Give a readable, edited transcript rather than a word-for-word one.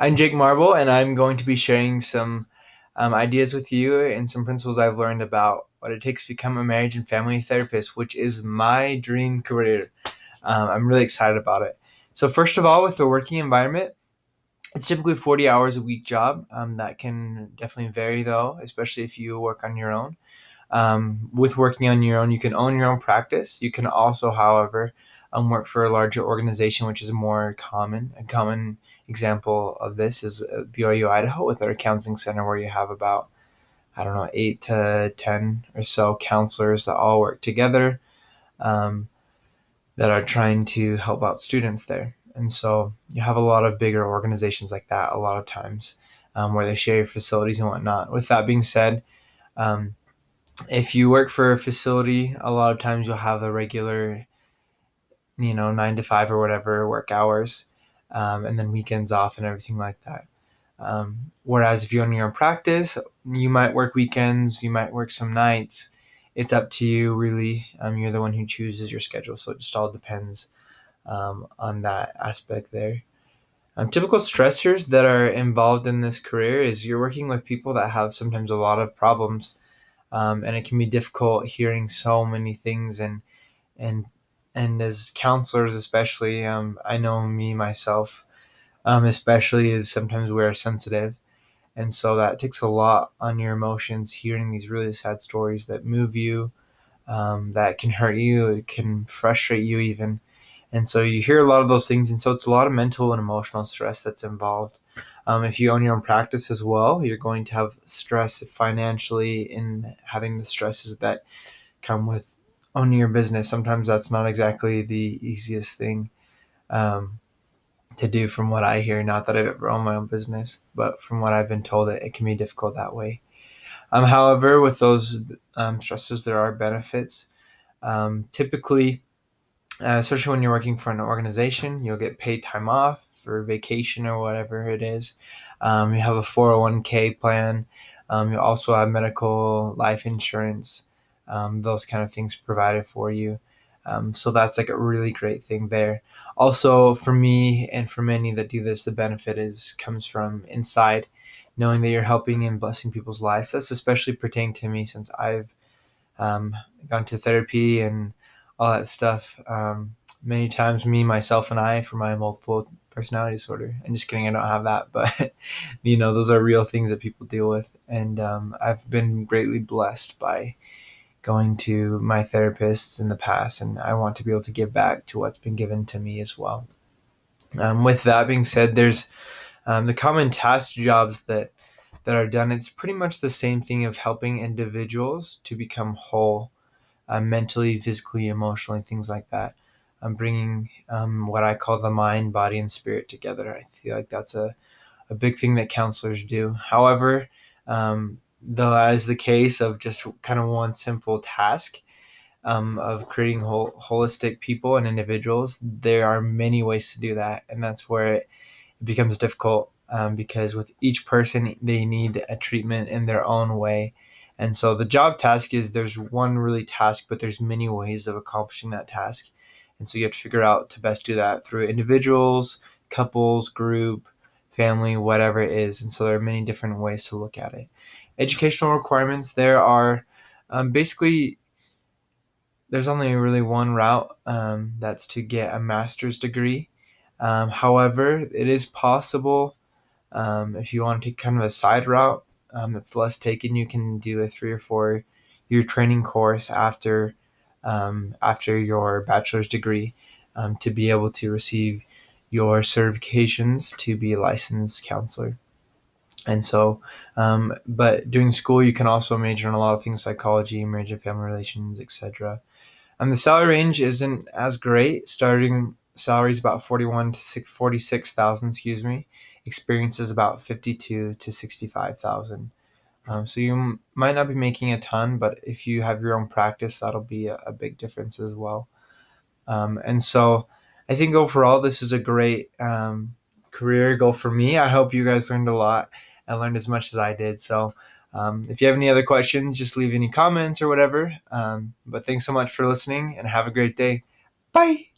I'm Jake Marble, and I'm going to be sharing some ideas with you and some principles I've learned about what it takes to become a marriage and family therapist, which is my dream career. I'm really excited about it. So, first of all, with the working environment, it's typically 40 hours a week job. That can definitely vary, though, especially if you work on your own. With working on your own, you can own your own practice. You can also, however, work for a larger organization, which is more common. A common example of this is BYU, Idaho, with our counseling center, where you have about, I don't know, 8 to 10 or so counselors that all work together um, that are trying to help out students there. And so you have a lot of bigger organizations like that a lot of times where they share your facilities and whatnot. With that being said, um, if you work for a facility, a lot of times you'll have the regular, 9 to 5 or whatever work hours, and then weekends off and everything like that. Whereas if you own your own practice, you might work weekends, you might work some nights. It's up to you, really. You're the one who chooses your schedule, so it just all depends on that aspect there. Typical stressors that are involved in this career is you're working with people that have sometimes a lot of problems, and it can be difficult hearing so many things and and as counselors especially, I know me myself, especially is sometimes we're sensitive, and so that takes a lot on your emotions hearing these really sad stories that move you, that can hurt you, it can frustrate you even. And so you hear a lot of those things, and so it's a lot of mental and emotional stress that's involved. If you own your own practice as well, you're going to have stress financially in having the stresses that come with owning your business. Sometimes that's not exactly the easiest thing um, to do, from what I hear. Not that I've ever owned my own business, but from what I've been told, it can be difficult that way. However, with those stresses, there are benefits. Typically, especially when you're working for an organization, you'll get paid time off for vacation or whatever it is. You have a 401k plan. You also have medical, life insurance, those kind of things provided for you. So that's like a really great thing there. Also, for me and for many that do this, the benefit is comes from inside, knowing that you're helping and blessing people's lives. That's especially pertaining to me since I've um, gone to therapy and all that stuff. Many times, me, myself, and I, for my multiple personality disorder. I'm just kidding, I don't have that, but those are real things that people deal with, and I've been greatly blessed by going to my therapists in the past, and I want to be able to give back to what's been given to me as well. With that being said, there's the common task jobs that are done. It's pretty much the same thing of helping individuals to become whole, mentally, physically, emotionally, things like that. I'm bringing what I call the mind, body, and spirit together. I feel like that's a big thing that counselors do. However, though, as the case of just kind of one simple task of creating holistic people and individuals, there are many ways to do that. And that's where it becomes difficult, because with each person, they need a treatment in their own way. And so the job task is there's one really task, but there's many ways of accomplishing that task. And so you have to figure out to best do that through individuals, couples, group, family, whatever it is. And so there are many different ways to look at it. Educational requirements, there are basically, there's only really one route, that's to get a master's degree. However, it is possible, if you want to take kind of a side route that's less taken, you can do a 3 or 4 year training course after your bachelor's degree, to be able to receive your certifications to be a licensed counselor. And so, but during school, you can also major in a lot of things: psychology, marriage and family relations, etc. The salary range isn't as great. Starting salary is about 46,000. Excuse me. Experience is about 52 to 65,000. So you might not be making a ton, but if you have your own practice, that'll be a big difference as well. And so I think overall, this is a great career goal for me. I hope you guys learned a lot. I learned as much as I did. So if you have any other questions, just leave any comments or whatever. But thanks so much for listening and have a great day. Bye.